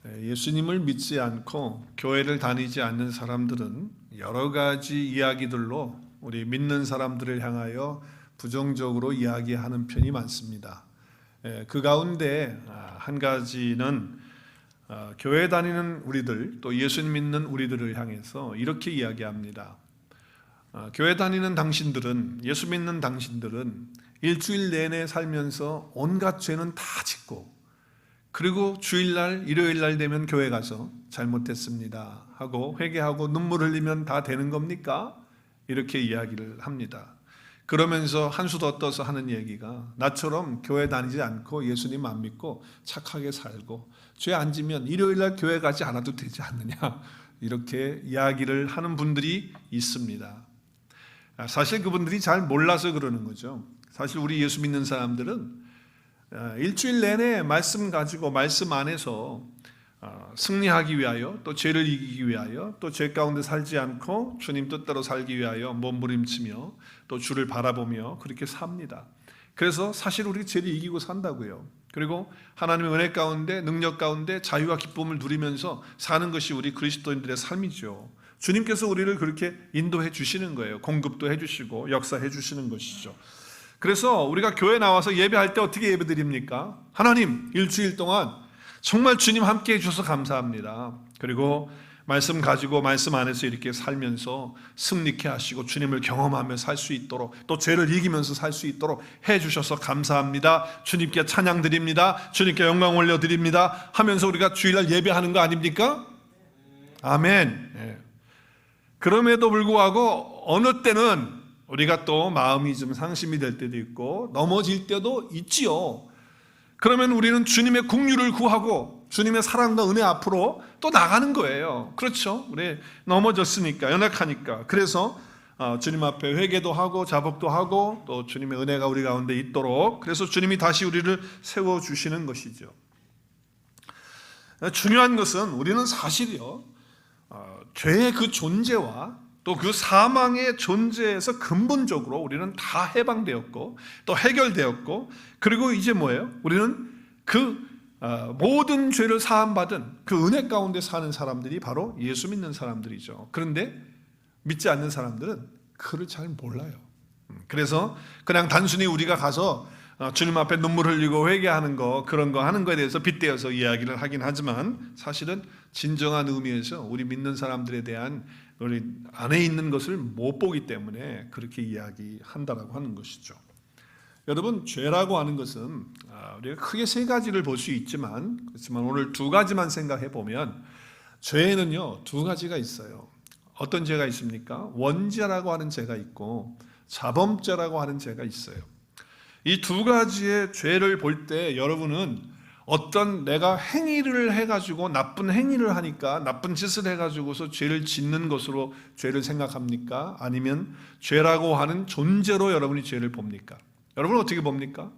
예수님을 믿지 않고 교회를 다니지 않는 사람들은 여러 가지 이야기들로 우리 믿는 사람들을 향하여 부정적으로 이야기하는 편이 많습니다. 그 가운데 한 가지는 교회 다니는 우리들, 또 예수님 믿는 우리들을 향해서 이렇게 이야기합니다. 교회 다니는 당신들은, 예수 믿는 당신들은 일주일 내내 살면서 온갖 죄는 다 짓고, 그리고 주일날, 일요일날 되면 교회 가서 잘못했습니다 하고 회개하고 눈물 흘리면 다 되는 겁니까? 이렇게 이야기를 합니다. 그러면서 한수 더 떠서 하는 얘기가, 나처럼 교회 다니지 않고 예수님 안 믿고 착하게 살고 죄 안 지면 일요일날 교회 가지 않아도 되지 않느냐, 이렇게 이야기를 하는 분들이 있습니다. 사실 그분들이 잘 몰라서 그러는 거죠. 사실 우리 예수 믿는 사람들은 일주일 내내 말씀 가지고 말씀 안에서 승리하기 위하여, 또 죄를 이기기 위하여, 또 죄 가운데 살지 않고 주님 뜻대로 살기 위하여 몸부림치며 또 주를 바라보며 그렇게 삽니다. 그래서 사실 우리 죄를 이기고 산다고요. 그리고 하나님의 은혜 가운데, 능력 가운데 자유와 기쁨을 누리면서 사는 것이 우리 그리스도인들의 삶이죠. 주님께서 우리를 그렇게 인도해 주시는 거예요. 공급도 해 주시고 역사해 주시는 것이죠. 그래서 우리가 교회 나와서 예배할 때 어떻게 예배드립니까? 하나님, 일주일 동안 정말 주님 함께 해주셔서 감사합니다. 그리고 말씀 가지고 말씀 안에서 이렇게 살면서 승리케 하시고 주님을 경험하며 살 수 있도록, 또 죄를 이기면서 살 수 있도록 해주셔서 감사합니다. 주님께 찬양 드립니다. 주님께 영광 올려드립니다 하면서 우리가 주일날 예배하는 거 아닙니까? 아멘. 예. 그럼에도 불구하고 어느 때는 우리가 또 마음이 좀 상심이 될 때도 있고 넘어질 때도 있지요. 그러면 우리는 주님의 긍휼을 구하고 주님의 사랑과 은혜 앞으로 또 나가는 거예요. 그렇죠? 우리 넘어졌으니까, 연약하니까. 그래서 주님 앞에 회개도 하고 자복도 하고 또 주님의 은혜가 우리 가운데 있도록, 그래서 주님이 다시 우리를 세워주시는 것이죠. 중요한 것은 우리는 사실이요, 죄의 그 존재와 또 그 사망의 존재에서 근본적으로 우리는 다 해방되었고 또 해결되었고, 그리고 이제 뭐예요? 우리는 그 모든 죄를 사함받은 그 은혜 가운데 사는 사람들이 바로 예수 믿는 사람들이죠. 그런데 믿지 않는 사람들은 그를 잘 몰라요. 그래서 그냥 단순히 우리가 가서 주님 앞에 눈물 흘리고 회개하는 거, 그런 거 하는 거에 대해서 빗대어서 이야기를 하긴 하지만, 사실은 진정한 의미에서 우리 믿는 사람들에 대한 우리 안에 있는 것을 못 보기 때문에 그렇게 이야기한다라고 하는 것이죠. 여러분, 죄라고 하는 것은 우리가 크게 세 가지를 볼 수 있지만, 그렇지만 오늘 두 가지만 생각해 보면, 죄에는요 두 가지가 있어요. 어떤 죄가 있습니까? 원죄라고 하는 죄가 있고 자범죄라고 하는 죄가 있어요. 이 두 가지의 죄를 볼 때 여러분은 어떤 내가 행위를 해가지고 나쁜 행위를 하니까, 나쁜 짓을 해가지고서 죄를 짓는 것으로 죄를 생각합니까? 아니면 죄라고 하는 존재로 여러분이 죄를 봅니까? 여러분은 어떻게 봅니까?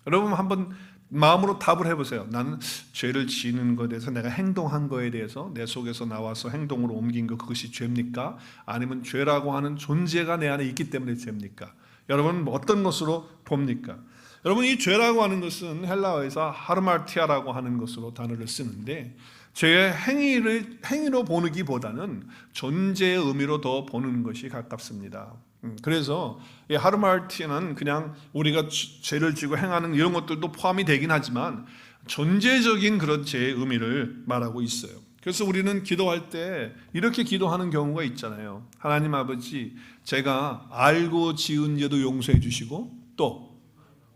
여러분 한번 마음으로 답을 해보세요. 나는 죄를 지는 것에 대해서, 내가 행동한 거에 대해서 내 속에서 나와서 행동으로 옮긴 것, 그것이 죄입니까? 아니면 죄라고 하는 존재가 내 안에 있기 때문에 죄입니까? 여러분은 어떤 것으로 봅니까? 여러분, 이 죄라고 하는 것은 헬라어에서 하르마티아라고 하는 것으로 단어를 쓰는데, 죄의 행위로 보기보다는 존재의 의미로 더 보는 것이 가깝습니다. 그래서 이 하르마티아는 그냥 우리가 죄를 지고 행하는 이런 것들도 포함이 되긴 하지만 존재적인 그런 죄의 의미를 말하고 있어요. 그래서 우리는 기도할 때 이렇게 기도하는 경우가 있잖아요. 하나님 아버지, 제가 알고 지은 죄도 용서해 주시고 또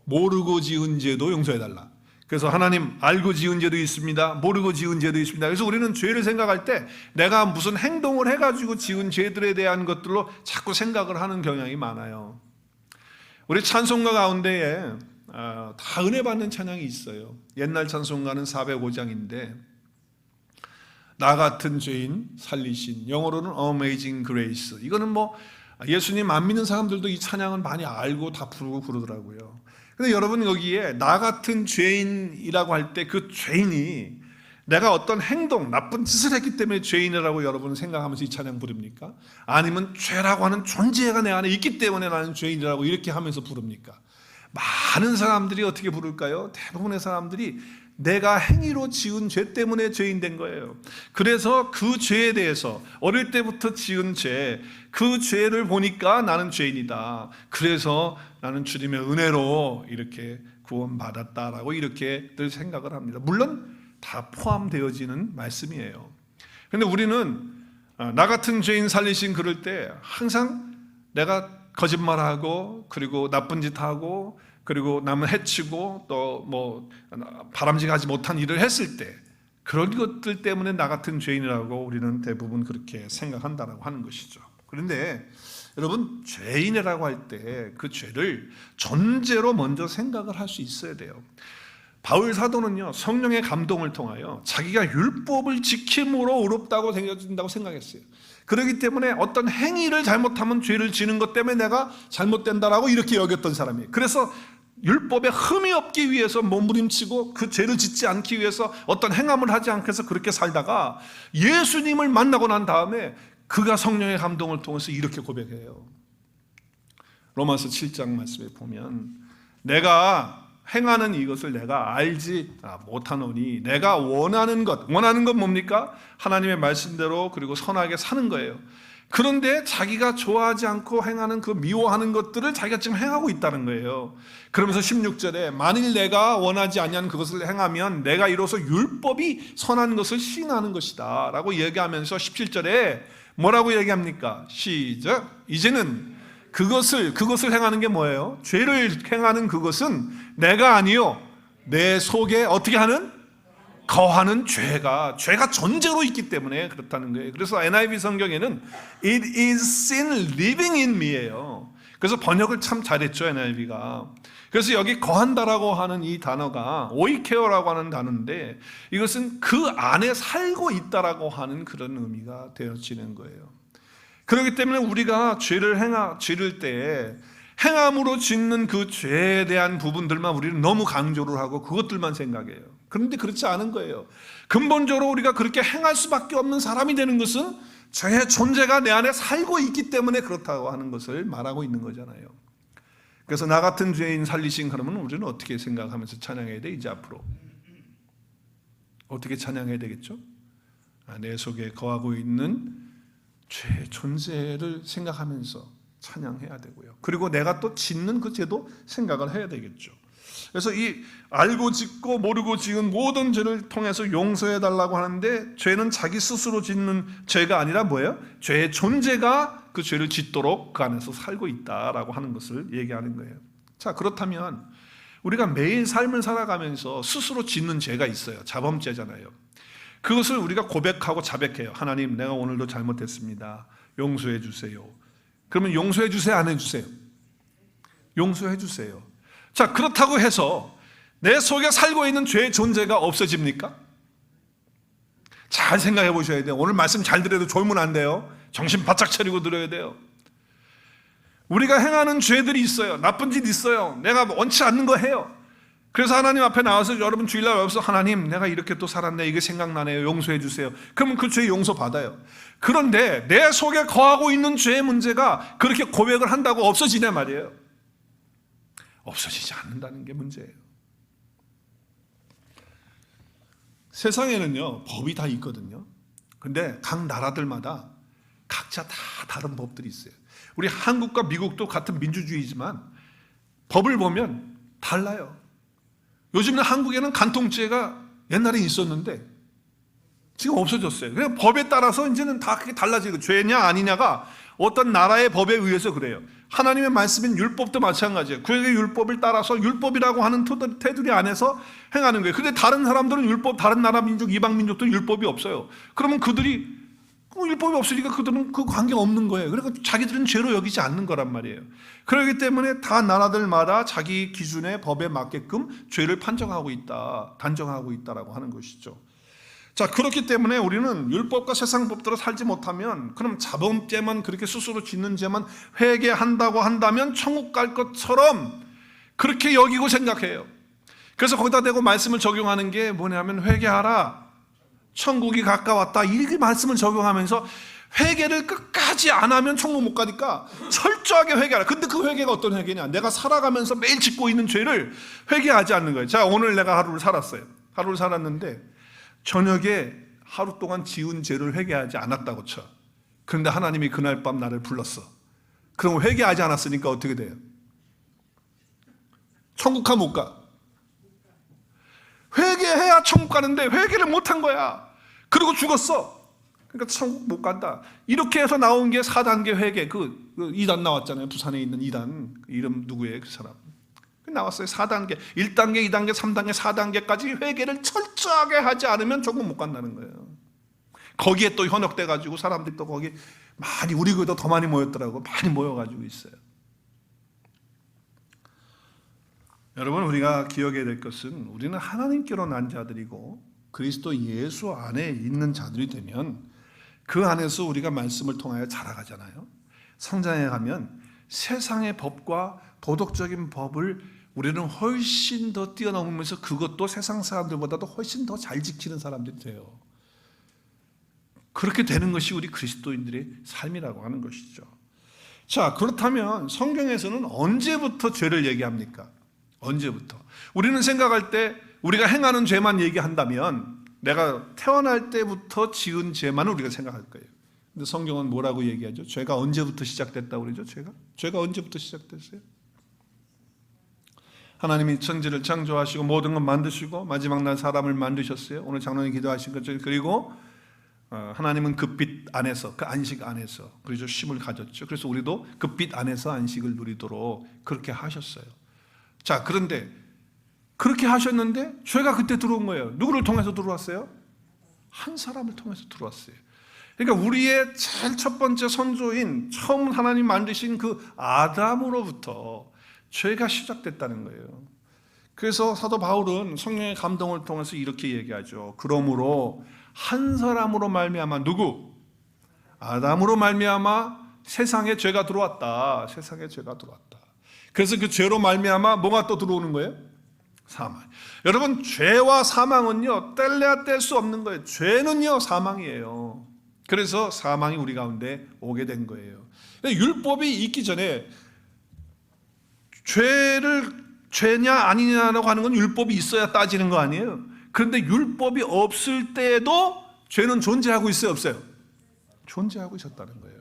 모르고 지은 죄도 용서해 달라. 그래서 하나님, 알고 지은 죄도 있습니다, 모르고 지은 죄도 있습니다. 그래서 우리는 죄를 생각할 때 내가 무슨 행동을 해가지고 지은 죄들에 대한 것들로 자꾸 생각을 하는 경향이 많아요. 우리 찬송가 가운데에 다 은혜 받는 찬양이 있어요. 옛날 찬송가는 405장인데 나 같은 죄인 살리신, 영어로는 Amazing Grace. 이거는 뭐 예수님 안 믿는 사람들도 이 찬양은 많이 알고 다 부르고 그러더라고요. 근데 여러분, 여기에 나 같은 죄인이라고 할 때 그 죄인이 내가 어떤 행동, 나쁜 짓을 했기 때문에 죄인이라고 여러분은 생각하면서 이 찬양 부릅니까? 아니면 죄라고 하는 존재가 내 안에 있기 때문에 나는 죄인이라고 이렇게 하면서 부릅니까? 많은 사람들이 어떻게 부를까요? 대부분의 사람들이 내가 행위로 지은 죄 때문에 죄인 된 거예요. 그래서 그 죄에 대해서 어릴 때부터 지은 죄, 그 죄를 보니까 나는 죄인이다. 그래서 나는 주님의 은혜로 이렇게 구원받았다라고 이렇게들 생각을 합니다. 물론 다 포함되어지는 말씀이에요. 그런데 우리는 나 같은 죄인 살리신 그럴 때 항상 내가 거짓말하고 그리고 나쁜 짓 하고 그리고 남을 해치고 또 뭐 바람직하지 못한 일을 했을 때 그런 것들 때문에 나 같은 죄인이라고 우리는 대부분 그렇게 생각한다라고 하는 것이죠. 그런데 여러분, 죄인이라고 할 때 그 죄를 전제로 먼저 생각을 할 수 있어야 돼요. 바울 사도는요, 성령의 감동을 통하여 자기가 율법을 지킴으로 의롭다고 생각된다고 생각했어요. 그렇기 때문에 어떤 행위를 잘못하면 죄를 지는 것 때문에 내가 잘못된다라고 이렇게 여겼던 사람이에요. 그래서 율법에 흠이 없기 위해서 몸부림치고 그 죄를 짓지 않기 위해서 어떤 행함을 하지 않기 위해서 그렇게 살다가 예수님을 만나고 난 다음에 그가 성령의 감동을 통해서 이렇게 고백해요. 로마서 7장 말씀에 보면 내가 행하는 이것을 내가 알지 못하노니 내가 원하는 것 뭡니까? 하나님의 말씀대로 그리고 선하게 사는 거예요. 그런데 자기가 좋아하지 않고 행하는 그 미워하는 것들을 자기가 지금 행하고 있다는 거예요. 그러면서 16절에 만일 내가 원하지 아니하는 그것을 행하면 내가 이로써 율법이 선한 것을 시인하는 것이다 라고 얘기하면서 17절에 뭐라고 얘기합니까? 시작. 이제는 그것을 행하는 게 뭐예요? 죄를 행하는 그것은 내가 아니요 내 속에 어떻게 하는? 거하는 죄가 전제로 있기 때문에 그렇다는 거예요. 그래서 NIV 성경에는 It is sin living in me예요. 그래서 번역을 참 잘했죠, NIV가. 그래서 여기 거한다라고 하는 이 단어가 오이케어라고 하는 단어인데 이것은 그 안에 살고 있다라고 하는 그런 의미가 되어지는 거예요. 그렇기 때문에 우리가 죄를 지를 때 행함으로 짓는 그 죄에 대한 부분들만 우리는 너무 강조를 하고 그것들만 생각해요. 그런데 그렇지 않은 거예요. 근본적으로 우리가 그렇게 행할 수밖에 없는 사람이 되는 것은 죄의 존재가 내 안에 살고 있기 때문에 그렇다고 하는 것을 말하고 있는 거잖아요. 그래서 나 같은 죄인 살리신 그러면 우리는 어떻게 생각하면서 찬양해야 돼? 이제 앞으로 어떻게 찬양해야 되겠죠? 내 속에 거하고 있는 죄의 존재를 생각하면서 찬양해야 되고요. 그리고 내가 또 짓는 그 죄도 생각을 해야 되겠죠. 그래서 이 알고 짓고 모르고 지은 모든 죄를 통해서 용서해 달라고 하는데 죄는 자기 스스로 짓는 죄가 아니라 뭐예요? 죄의 존재가 그 죄를 짓도록 그 안에서 살고 있다라고 하는 것을 얘기하는 거예요. 자, 그렇다면 우리가 매일 삶을 살아가면서 스스로 짓는 죄가 있어요. 자범죄잖아요. 그것을 우리가 고백하고 자백해요. 하나님, 내가 오늘도 잘못했습니다. 용서해 주세요. 그러면 용서해 주세요, 안 해주세요? 용서해 주세요. 자, 그렇다고 해서 내 속에 살고 있는 죄의 존재가 없어집니까? 잘 생각해 보셔야 돼요. 오늘 말씀 잘 들어도 졸면 안 돼요. 정신 바짝 차리고 들어야 돼요. 우리가 행하는 죄들이 있어요. 나쁜 짓 있어요. 내가 원치 않는 거 해요. 그래서 하나님 앞에 나와서 여러분 주일날 와서 하나님, 내가 이렇게 또 살았네, 이게 생각나네요, 용서해 주세요. 그러면 그 죄 용서 받아요. 그런데 내 속에 거하고 있는 죄의 문제가 그렇게 고백을 한다고 없어지냐 말이에요. 없어지지 않는다는 게 문제예요. 세상에는요 법이 다 있거든요. 근데 각 나라들마다 각자 다 다른 법들이 있어요. 우리 한국과 미국도 같은 민주주의지만 법을 보면 달라요. 요즘은 한국에는 간통죄가 옛날에 있었는데 지금 없어졌어요. 그냥 법에 따라서 이제는 다 그게 달라지고 죄냐 아니냐가 어떤 나라의 법에 의해서 그래요. 하나님의 말씀인 율법도 마찬가지예요. 그의 율법을 따라서 율법이라고 하는 테두리 안에서 행하는 거예요. 근데 다른 사람들은 율법, 다른 나라 민족, 이방 민족들은 율법이 없어요. 그러면 그들이 율법이 없으니까 그들은 그 관계가 없는 거예요. 그러니까 자기들은 죄로 여기지 않는 거란 말이에요. 그렇기 때문에 다 나라들마다 자기 기준의 법에 맞게끔 죄를 판정하고 있다, 단정하고 있다라고 하는 것이죠. 자, 그렇기 때문에 우리는 율법과 세상 법대로 살지 못하면 그럼 자범죄만 그렇게 스스로 짓는 죄만 회개한다고 한다면 천국 갈 것처럼 그렇게 여기고 생각해요. 그래서 거기다 대고 말씀을 적용하는 게 뭐냐면 회개하라, 천국이 가까웠다, 이렇게 말씀을 적용하면서 회개를 끝까지 안 하면 천국 못 가니까 철저하게 회개하라. 근데 그 회개가 어떤 회개냐? 내가 살아가면서 매일 짓고 있는 죄를 회개하지 않는 거예요. 자, 오늘 내가 하루를 살았어요. 하루를 살았는데 저녁에 하루 동안 지은 죄를 회개하지 않았다고 쳐. 그런데 하나님이 그날 밤 나를 불렀어. 그럼 회개하지 않았으니까 어떻게 돼요? 천국 가 못 가? 회개해야 천국 가는데 회개를 못한 거야. 그리고 죽었어. 그러니까 천국 못 간다. 이렇게 해서 나온 게 4단계 회개. 그 2단 나왔잖아요. 부산에 있는 2단. 이름 누구예요? 그 사람. 나왔어요. 4단계. 1단계, 2단계, 3단계, 4단계까지 회개를 철저하게 하지 않으면 천국 못 간다는 거예요. 거기에 또 현혹돼 가지고 사람들이 또 거기 많이, 우리 교회도 더 많이 모였더라고. 많이 모여가지고 있어요. 여러분, 우리가 기억해야 될 것은 우리는 하나님께로 난 자들이고 그리스도 예수 안에 있는 자들이 되면 그 안에서 우리가 말씀을 통하여 자라가잖아요. 성장해 가면 세상의 법과 도덕적인 법을 우리는 훨씬 더 뛰어넘으면서 그것도 세상 사람들보다도 훨씬 더 잘 지키는 사람들이 돼요. 그렇게 되는 것이 우리 그리스도인들의 삶이라고 하는 것이죠. 자, 그렇다면 성경에서는 언제부터 죄를 얘기합니까? 언제부터? 우리는 생각할 때 우리가 행하는 죄만 얘기한다면 내가 태어날 때부터 지은 죄만을 우리가 생각할 거예요. 근데 성경은 뭐라고 얘기하죠? 죄가 언제부터 시작됐다고 그러죠? 죄가 언제부터 시작됐어요? 하나님이 천지를 창조하시고 모든 것 만드시고 마지막 날 사람을 만드셨어요. 오늘 장로님 기도하신 것처럼. 그리고 하나님은 그 빛 안에서, 그 안식 안에서 그래서 쉼을 가졌죠. 그래서 우리도 그 빛 안에서 안식을 누리도록 그렇게 하셨어요. 자, 그런데 그렇게 하셨는데 죄가 그때 들어온 거예요. 누구를 통해서 들어왔어요? 한 사람을 통해서 들어왔어요. 그러니까 우리의 제일 첫 번째 선조인 처음 하나님 만드신 그 아담으로부터 죄가 시작됐다는 거예요. 그래서 사도 바울은 성령의 감동을 통해서 이렇게 얘기하죠. 그러므로 한 사람으로 말미암아 누구? 아담으로 말미암아 세상에 죄가 들어왔다. 세상에 죄가 들어왔다. 그래서 그 죄로 말미암아 뭐가 또 들어오는 거예요? 사망. 여러분, 죄와 사망은요 뗄래야 뗄 수 없는 거예요. 죄는요 사망이에요. 그래서 사망이 우리 가운데 오게 된 거예요. 율법이 있기 전에 죄냐 아니냐라고 하는 건 율법이 있어야 따지는 거 아니에요. 그런데 율법이 없을 때에도 죄는 존재하고 있어요, 없어요? 존재하고 있었다는 거예요.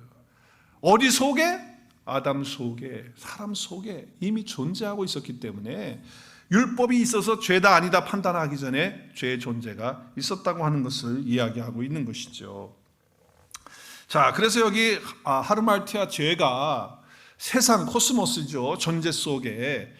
어디 속에? 아담 속에, 사람 속에 이미 존재하고 있었기 때문에 율법이 있어서 죄다 아니다 판단하기 전에 죄의 존재가 있었다고 하는 것을 이야기하고 있는 것이죠. 자, 그래서 여기 하르말티아 죄가 세상 코스모스죠. 존재 속에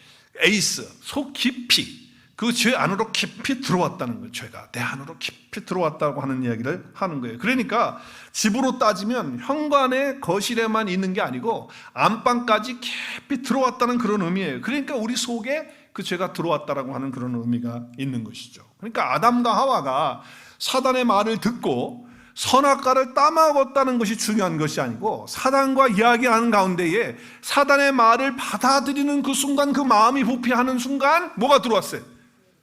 에이스, 속 깊이, 그 죄 안으로 깊이 들어왔다는 거예요. 죄가 내 안으로 깊이 들어왔다고 하는 이야기를 하는 거예요. 그러니까 집으로 따지면 현관의 거실에만 있는 게 아니고 안방까지 깊이 들어왔다는 그런 의미예요. 그러니까 우리 속에 그 죄가 들어왔다라고 하는 그런 의미가 있는 것이죠. 그러니까 아담과 하와가 사단의 말을 듣고 선악과를 따먹었다는 것이 중요한 것이 아니고 사단과 이야기하는 가운데에 사단의 말을 받아들이는 그 순간, 그 마음이 부패하는 순간 뭐가 들어왔어요?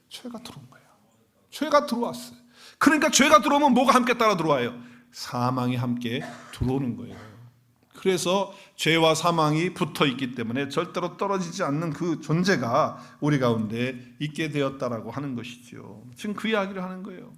죄가 들어온 거예요. 죄가 들어왔어요. 그러니까 죄가 들어오면 뭐가 함께 따라 들어와요? 사망이 함께 들어오는 거예요. 그래서 죄와 사망이 붙어 있기 때문에 절대로 떨어지지 않는 그 존재가 우리 가운데 있게 되었다라고 하는 것이죠. 지금 그 이야기를 하는 거예요.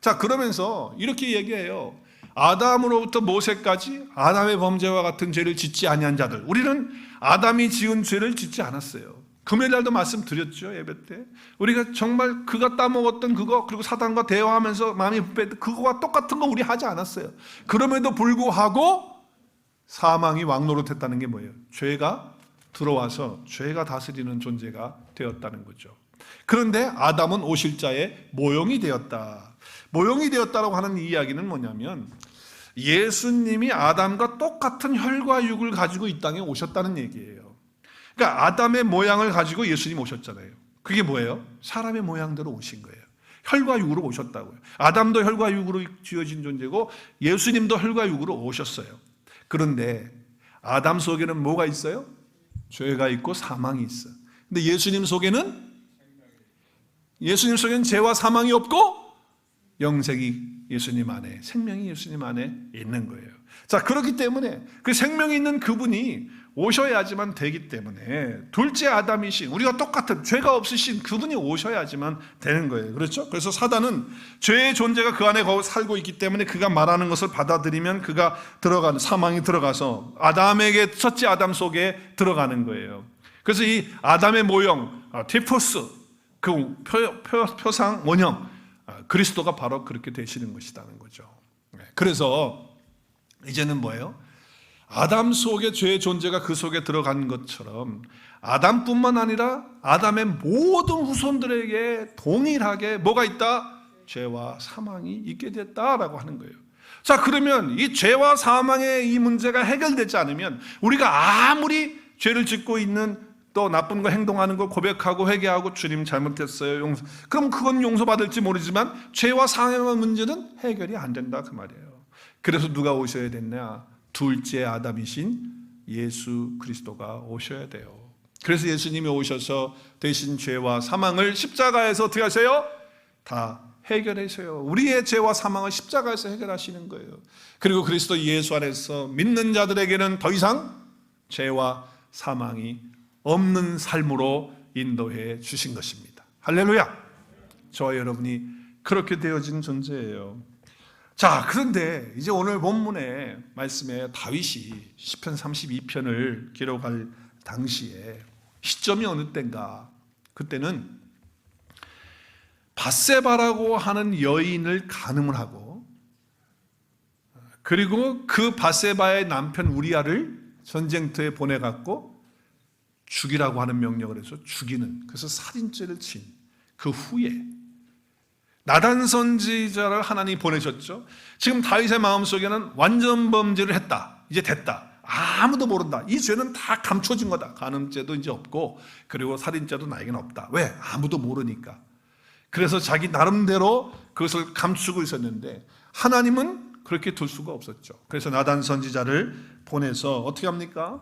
자, 그러면서 이렇게 얘기해요. 아담으로부터 모세까지 아담의 범죄와 같은 죄를 짓지 아니한 자들. 우리는 아담이 지은 죄를 짓지 않았어요. 금요일날도 말씀드렸죠, 예배 때. 우리가 정말 그가 따먹었던 그거, 그리고 사단과 대화하면서 마음이 부패했던 그거와 똑같은 거 우리 하지 않았어요. 그럼에도 불구하고 사망이 왕노릇했다는 게 뭐예요? 죄가 들어와서 죄가 다스리는 존재가 되었다는 거죠. 그런데 아담은 오실자의 모형이 되었다. 모형이 되었다라고 하는 이 이야기는 뭐냐면 예수님이 아담과 똑같은 혈과 육을 가지고 이 땅에 오셨다는 얘기예요. 그러니까 아담의 모양을 가지고 예수님 오셨잖아요. 그게 뭐예요? 사람의 모양대로 오신 거예요. 혈과 육으로 오셨다고요. 아담도 혈과 육으로 지어진 존재고 예수님도 혈과 육으로 오셨어요. 그런데 아담 속에는 뭐가 있어요? 죄가 있고 사망이 있어요. 근데 예수님 속에는 죄와 사망이 없고 영생이 예수님 안에, 생명이 예수님 안에 있는 거예요. 자, 그렇기 때문에 그 생명이 있는 그분이 오셔야지만 되기 때문에 둘째 아담이신, 우리가 똑같은 죄가 없으신 그분이 오셔야지만 되는 거예요. 그렇죠? 그래서 사단은 죄의 존재가 그 안에 살고 있기 때문에 그가 말하는 것을 받아들이면 그가 들어가는, 사망이 들어가서 아담에게, 첫째 아담 속에 들어가는 거예요. 그래서 이 아담의 모형, 티포스, 그 표상 원형, 그리스도가 바로 그렇게 되시는 것이라는 거죠. 그래서 이제는 뭐예요? 아담 속에 죄의 존재가 그 속에 들어간 것처럼 아담뿐만 아니라 아담의 모든 후손들에게 동일하게 뭐가 있다? 죄와 사망이 있게 됐다라고 하는 거예요. 자, 그러면 이 죄와 사망의 이 문제가 해결되지 않으면 우리가 아무리 죄를 짓고 있는, 또 나쁜 거 행동하는 거 고백하고 회개하고 주님 잘못했어요, 그럼 그건 용서받을지 모르지만 죄와 사망의 문제는 해결이 안 된다 그 말이에요. 그래서 누가 오셔야 됐냐? 둘째 아담이신 예수 그리스도가 오셔야 돼요. 그래서 예수님이 오셔서 대신 죄와 사망을 십자가에서 어떻게 하세요? 다 해결하세요. 우리의 죄와 사망을 십자가에서 해결하시는 거예요. 그리고 그리스도 예수 안에서 믿는 자들에게는 더 이상 죄와 사망이 없는 삶으로 인도해 주신 것입니다. 할렐루야! 저와 여러분이 그렇게 되어진 존재예요. 자, 그런데 이제 오늘 본문의 말씀에 다윗이 시편 32편을 기록할 당시에 시점이 어느 때인가? 그때는 밧세바라고 하는 여인을 간음을 하고, 그리고 그 밧세바의 남편 우리아를 전쟁터에 보내갖고 죽이라고 하는 명령을 해서 죽이는, 그래서 살인죄를 진 그 후에 나단 선지자를 하나님이 보내셨죠. 지금 다윗의 마음속에는 완전 범죄를 했다, 이제 됐다, 아무도 모른다, 이 죄는 다 감춰진 거다, 간음죄도 이제 없고 그리고 살인죄도 나에게는 없다. 왜? 아무도 모르니까. 그래서 자기 나름대로 그것을 감추고 있었는데 하나님은 그렇게 둘 수가 없었죠. 그래서 나단 선지자를 보내서 어떻게 합니까?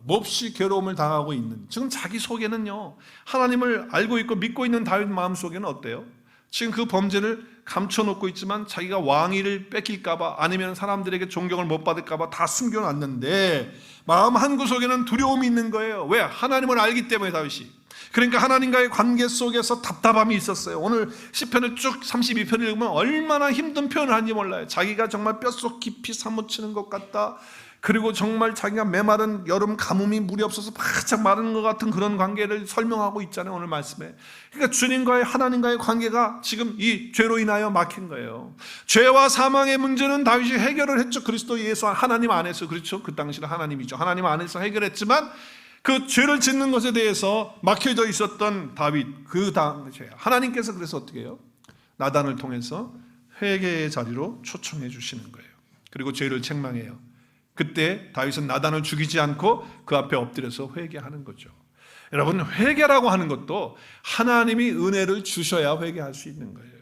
몹시 괴로움을 당하고 있는, 지금 자기 속에는요, 하나님을 알고 있고 믿고 있는 다윗 마음속에는 어때요? 지금 그 범죄를 감춰놓고 있지만 자기가 왕위를 뺏길까봐, 아니면 사람들에게 존경을 못 받을까봐 다 숨겨놨는데 마음 한구석에는 두려움이 있는 거예요. 왜? 하나님을 알기 때문에. 다윗이 그러니까 하나님과의 관계 속에서 답답함이 있었어요. 오늘 시편을 쭉 32편을 읽으면 얼마나 힘든 표현을 하는지 몰라요. 자기가 정말 뼛속 깊이 사무치는 것 같다, 그리고 정말 자기가 메마른 여름 가뭄이 물이 없어서 바짝 마르는 것 같은 그런 관계를 설명하고 있잖아요, 오늘 말씀에. 그러니까 주님과의, 하나님과의 관계가 지금 이 죄로 인하여 막힌 거예요. 죄와 사망의 문제는 다윗이 해결을 했죠. 그리스도 예수 하나님 안에서. 그렇죠, 그 당시는 하나님이죠. 하나님 안에서 해결했지만 그 죄를 짓는 것에 대해서 막혀져 있었던 다윗, 그 당시에 하나님께서 그래서 어떻게 해요? 나단을 통해서 회개의 자리로 초청해 주시는 거예요. 그리고 죄를 책망해요. 그때 다윗은 나단을 죽이지 않고 그 앞에 엎드려서 회개하는 거죠. 여러분, 회개라고 하는 것도 하나님이 은혜를 주셔야 회개할 수 있는 거예요.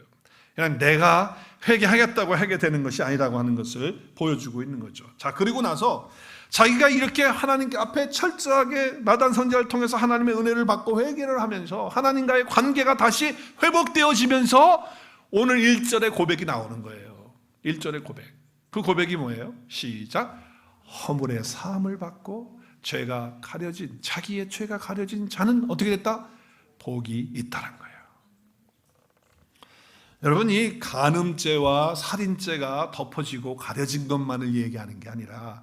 그냥 내가 회개하겠다고 하게 되는 것이 아니라고 하는 것을 보여주고 있는 거죠. 자, 그리고 나서 자기가 이렇게 하나님 앞에 철저하게 나단 선지자를 통해서 하나님의 은혜를 받고 회개를 하면서 하나님과의 관계가 다시 회복되어지면서 오늘 1절의 고백이 나오는 거예요. 1절의 고백. 그 고백이 뭐예요? 시작. 허물의 사함을 받고 죄가 가려진, 자기의 죄가 가려진 자는 어떻게 됐다? 복이 있다는 거예요. 여러분, 이 간음죄와 살인죄가 덮어지고 가려진 것만을 얘기하는 게 아니라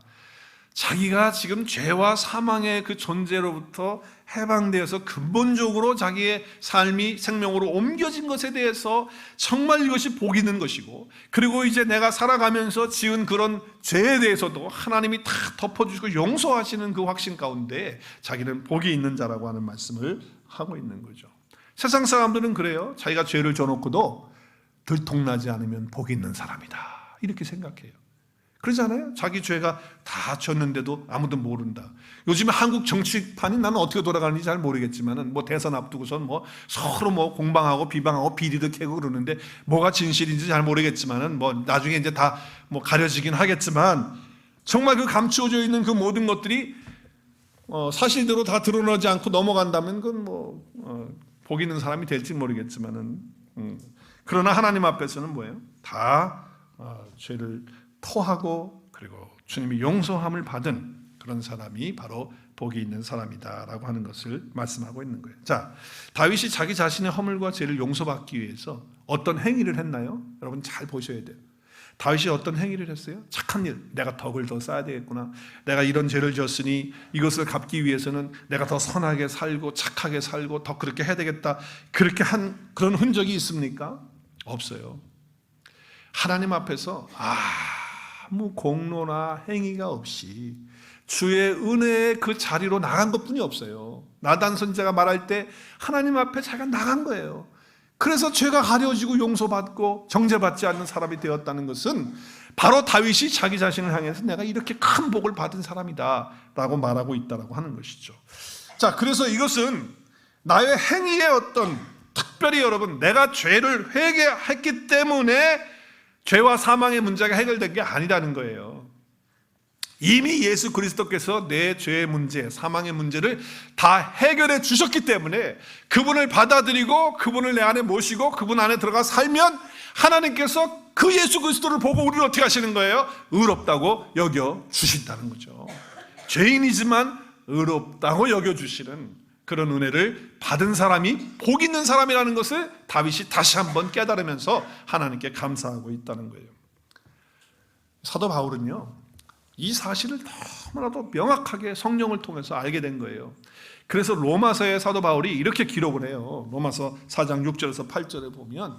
자기가 지금 죄와 사망의 그 존재로부터 해방되어서 근본적으로 자기의 삶이 생명으로 옮겨진 것에 대해서 정말 이것이 복이 있는 것이고, 그리고 이제 내가 살아가면서 지은 그런 죄에 대해서도 하나님이 다 덮어주시고 용서하시는 그 확신 가운데 자기는 복이 있는 자라고 하는 말씀을 하고 있는 거죠. 세상 사람들은 그래요. 자기가 죄를 져놓고도 들통나지 않으면 복이 있는 사람이다, 이렇게 생각해요. 그러잖아요. 자기 죄가 다 졌는데도 아무도 모른다. 요즘에 한국 정치판이 나는 어떻게 돌아가는지 잘 모르겠지만은 뭐 대선 앞두고선 뭐 서로 뭐 공방하고 비방하고 비리도 캐고 그러는데 뭐가 진실인지 잘 모르겠지만은 뭐 나중에 이제 다 뭐 가려지긴 하겠지만 정말 그 감추어져 있는 그 모든 것들이 사실대로 다 드러나지 않고 넘어간다면 그건 복 있는 사람이 될지 모르겠지만은 그러나 하나님 앞에서는 뭐예요? 다 죄를 토하고 그리고 주님이 용서함을 받은 그런 사람이 바로 복이 있는 사람이다라고 하는 것을 말씀하고 있는 거예요. 자, 다윗이 자기 자신의 허물과 죄를 용서받기 위해서 어떤 행위를 했나요? 여러분 잘 보셔야 돼요. 다윗이 어떤 행위를 했어요? 착한 일, 내가 덕을 더 쌓아야 되겠구나. 내가 이런 죄를 지었으니 이것을 갚기 위해서는 내가 더 선하게 살고 착하게 살고 더 그렇게 해야 되겠다. 그렇게 한 그런 흔적이 있습니까? 없어요. 하나님 앞에서 아무 공로나 행위가 없이 주의 은혜의 그 자리로 나간 것뿐이 없어요. 나단 선지자가 말할 때 하나님 앞에 자기가 나간 거예요. 그래서 죄가 가려지고 용서받고 정죄받지 않는 사람이 되었다는 것은 바로 다윗이 자기 자신을 향해서 내가 이렇게 큰 복을 받은 사람이다 라고 말하고 있다고 하는 것이죠. 자, 그래서 이것은 나의 행위의 어떤 특별히 여러분 내가 죄를 회개했기 때문에 죄와 사망의 문제가 해결된 게 아니라는 거예요. 이미 예수 그리스도께서 내 죄의 문제, 사망의 문제를 다 해결해 주셨기 때문에 그분을 받아들이고 그분을 내 안에 모시고 그분 안에 들어가 살면 하나님께서 그 예수 그리스도를 보고 우리를 어떻게 하시는 거예요? 의롭다고 여겨 주신다는 거죠. 죄인이지만 의롭다고 여겨 주시는 그런 은혜를 받은 사람이 복 있는 사람이라는 것을 다윗이 다시 한번 깨달으면서 하나님께 감사하고 있다는 거예요. 사도 바울은요, 이 사실을 너무나도 명확하게 성령을 통해서 알게 된 거예요. 그래서 로마서의 사도 바울이 이렇게 기록을 해요. 로마서 4장 6절에서 8절에 보면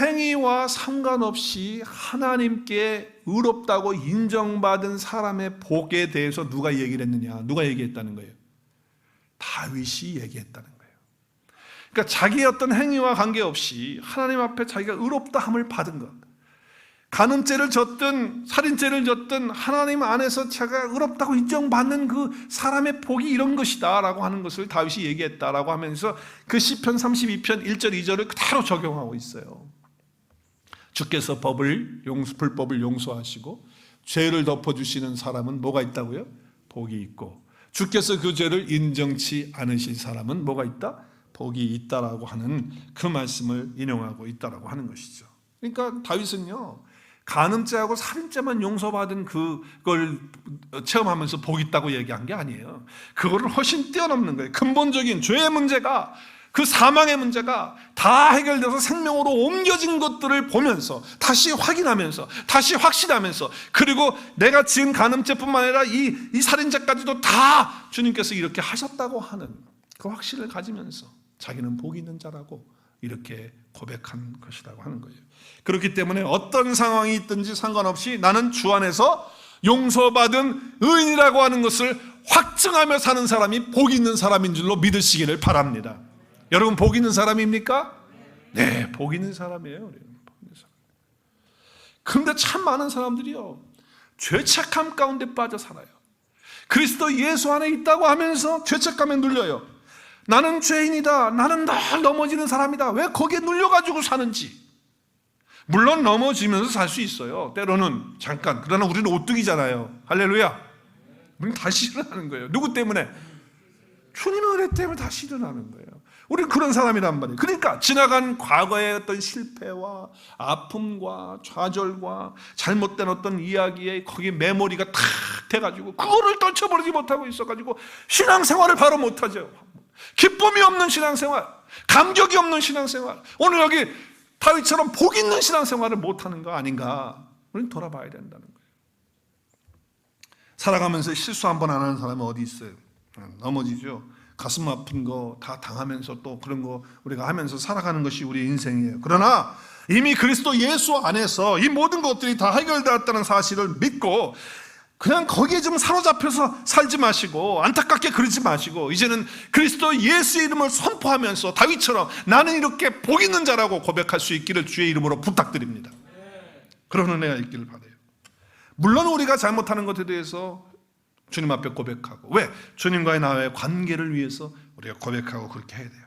행위와 상관없이 하나님께 의롭다고 인정받은 사람의 복에 대해서 누가 얘기를 했느냐? 누가 얘기했다는 거예요? 다윗이 얘기했다는 거예요. 그러니까 자기의 어떤 행위와 관계없이 하나님 앞에 자기가 의롭다함을 받은 것, 간음죄를 졌든 살인죄를 졌든 하나님 안에서 제가 의롭다고 인정받는 그 사람의 복이 이런 것이다 라고 하는 것을 다윗이 얘기했다라고 하면서 그 시편 32편 1절 2절을 그대로 적용하고 있어요. 주께서 불법을 용서하시고 죄를 덮어주시는 사람은 뭐가 있다고요? 복이 있고 주께서 그 죄를 인정치 않으신 사람은 뭐가 있다? 복이 있다라고 하는 그 말씀을 인용하고 있다라고 하는 것이죠. 그러니까 다윗은요, 간음죄하고 살인죄만 용서받은 그걸 체험하면서 복 있다고 얘기한 게 아니에요. 그거를 훨씬 뛰어넘는 거예요. 근본적인 죄의 문제가, 그 사망의 문제가 다 해결돼서 생명으로 옮겨진 것들을 보면서 다시 확인하면서 다시 확신하면서, 그리고 내가 지은 간음죄뿐만 아니라 이 살인죄까지도 다 주님께서 이렇게 하셨다고 하는 그 확신을 가지면서 자기는 복이 있는 자라고 이렇게 고백한 것이라고 하는 거예요. 그렇기 때문에 어떤 상황이 있든지 상관없이 나는 주 안에서 용서받은 의인이라고 하는 것을 확증하며 사는 사람이 복 있는 사람인 줄로 믿으시기를 바랍니다. 여러분 복 있는 사람입니까? 네, 복 있는 사람이에요. 그런데 참 많은 사람들이요, 죄책감 가운데 빠져 살아요. 그리스도 예수 안에 있다고 하면서 죄책감에 눌려요. 나는 죄인이다, 나는 늘 넘어지는 사람이다, 왜 거기에 눌려가지고 사는지. 물론 넘어지면서 살 수 있어요, 때로는 잠깐. 그러나 우리는 오뚜기잖아요. 할렐루야. 우리는 다시 일어나는 거예요. 누구 때문에? 주님의 은혜 때문에 다시 일어나는 거예요. 우리는 그런 사람이란 말이에요. 그러니까 지나간 과거의 어떤 실패와 아픔과 좌절과 잘못된 어떤 이야기에 거기에 메모리가 탁 돼가지고 그거를 떨쳐버리지 못하고 있어가지고 신앙생활을 바로 못하죠. 기쁨이 없는 신앙생활, 감격이 없는 신앙생활, 오늘 여기 다윗처럼 복 있는 신앙생활을 못하는 거 아닌가? 우리는 돌아봐야 된다는 거예요. 살아가면서 실수 한 번 안 하는 사람은 어디 있어요? 넘어지죠. 가슴 아픈 거 다 당하면서 또 그런 거 우리가 하면서 살아가는 것이 우리 인생이에요. 그러나 이미 그리스도 예수 안에서 이 모든 것들이 다 해결되었다는 사실을 믿고 그냥 거기에 좀 사로잡혀서 살지 마시고 안타깝게 그러지 마시고 이제는 그리스도 예수의 이름을 선포하면서 다윗처럼 나는 이렇게 복 있는 자라고 고백할 수 있기를 주의 이름으로 부탁드립니다. 그런 은혜가 있기를 바라요. 물론 우리가 잘못하는 것에 대해서 주님 앞에 고백하고, 왜? 주님과의 나의 관계를 위해서 우리가 고백하고 그렇게 해야 돼요.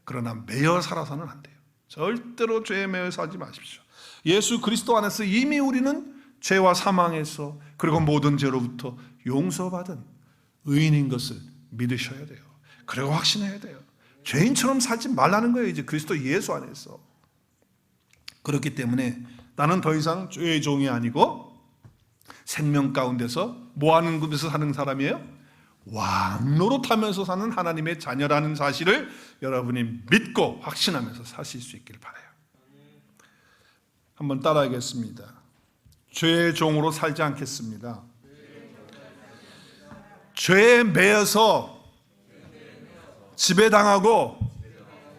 그러나 매여 살아서는 안 돼요. 절대로 죄에 매여 살지 마십시오. 예수 그리스도 안에서 이미 우리는 죄와 사망에서 그리고 모든 죄로부터 용서받은 의인인 것을 믿으셔야 돼요. 그리고 확신해야 돼요. 죄인처럼 살지 말라는 거예요. 이제 그리스도 예수 안에서. 그렇기 때문에 나는 더 이상 죄의 종이 아니고 생명 가운데서 뭐하는 곳에서 사는 사람이에요? 왕노릇하면서 사는 하나님의 자녀라는 사실을 여러분이 믿고 확신하면서 사실 수 있길 바라요. 한번 따라하겠습니다. 죄의 종으로 살지 않겠습니다. 죄에 매여서 지배당하고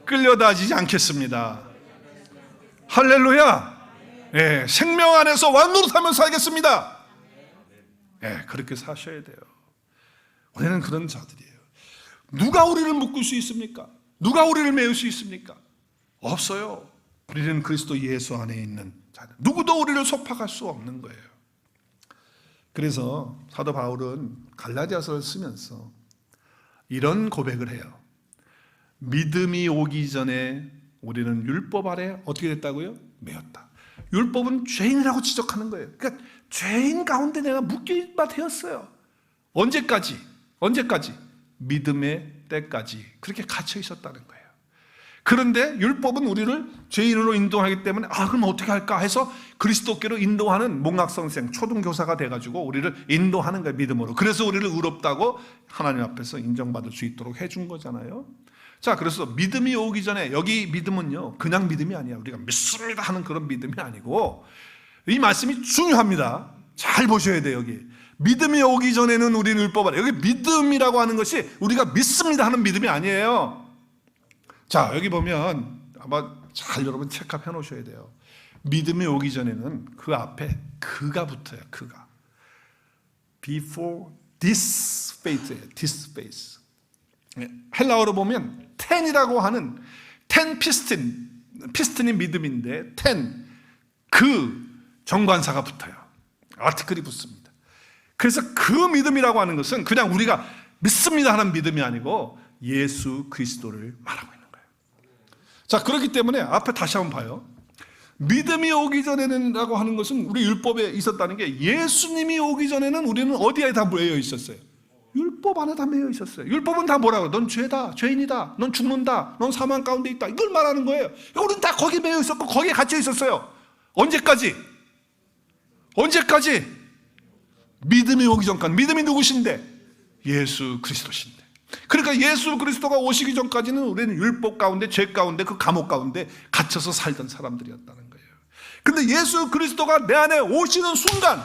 끌려다니지 않겠습니다. 할렐루야. 예, 생명 안에서 왕노릇하면서 살겠습니다. 예, 그렇게 사셔야 돼요. 우리는 그런 자들이에요. 누가 우리를 묶을 수 있습니까? 누가 우리를 메울 수 있습니까? 없어요. 우리는 그리스도 예수 안에 있는 자들. 누구도 우리를 속박할 수 없는 거예요. 그래서 사도 바울은 갈라디아서를 쓰면서 이런 고백을 해요. 믿음이 오기 전에 우리는 율법 아래 어떻게 됐다고요? 매였다. 율법은 죄인이라고 지적하는 거예요. 그러니까 죄인 가운데 내가 묶여있다 되었어요. 언제까지? 믿음의 때까지 그렇게 갇혀 있었다는 거예요. 그런데 율법은 우리를 죄인으로 인도하기 때문에 그럼 어떻게 할까 해서 그리스도께로 인도하는 목락선생, 초등교사가 돼가지고 우리를 인도하는 거예요. 믿음으로. 그래서 우리를 의롭다고 하나님 앞에서 인정받을 수 있도록 해준 거잖아요. 자, 그래서 믿음이 오기 전에, 여기 믿음은요 그냥 믿음이 아니야. 우리가 믿습니다 하는 그런 믿음이 아니고, 이 말씀이 중요합니다. 잘 보셔야 돼요. 여기 믿음이 오기 전에는 우리는 율법 아래. 여기 믿음이라고 하는 것이 우리가 믿습니다 하는 믿음이 아니에요. 자, 여기 보면 아마 잘 여러분 체크해 놓으셔야 돼요. 믿음이 오기 전에는 그 앞에 그가 붙어요. 그가. Before this faith예요. This faith. 헬라어로 보면 텐이라고 하는 텐 피스틴이 믿음인데 텐 그 정관사가 붙어요. 아티클이 붙습니다. 그래서 그 믿음이라고 하는 것은 그냥 우리가 믿습니다 하는 믿음이 아니고 예수 그리스도를 말하고 있는 거예요. 자, 그렇기 때문에 앞에 다시 한번 봐요. 믿음이 오기 전에는 라고 하는 것은 우리 율법에 있었다는 게, 예수님이 오기 전에는 우리는 어디에 다 매여 있었어요? 율법 안에 다 매여 있었어요. 율법은 다 뭐라고? 넌 죄다, 죄인이다, 넌 죽는다, 넌 사망 가운데 있다, 이걸 말하는 거예요. 우리는 다 거기에 매여 있었고 거기에 갇혀 있었어요. 언제까지? 믿음이 오기 전까지. 믿음이 누구신데? 예수 그리스도신데. 그러니까 예수 그리스도가 오시기 전까지는 우리는 율법 가운데, 죄 가운데, 그 감옥 가운데 갇혀서 살던 사람들이었다는 거예요. 그런데 예수 그리스도가 내 안에 오시는 순간,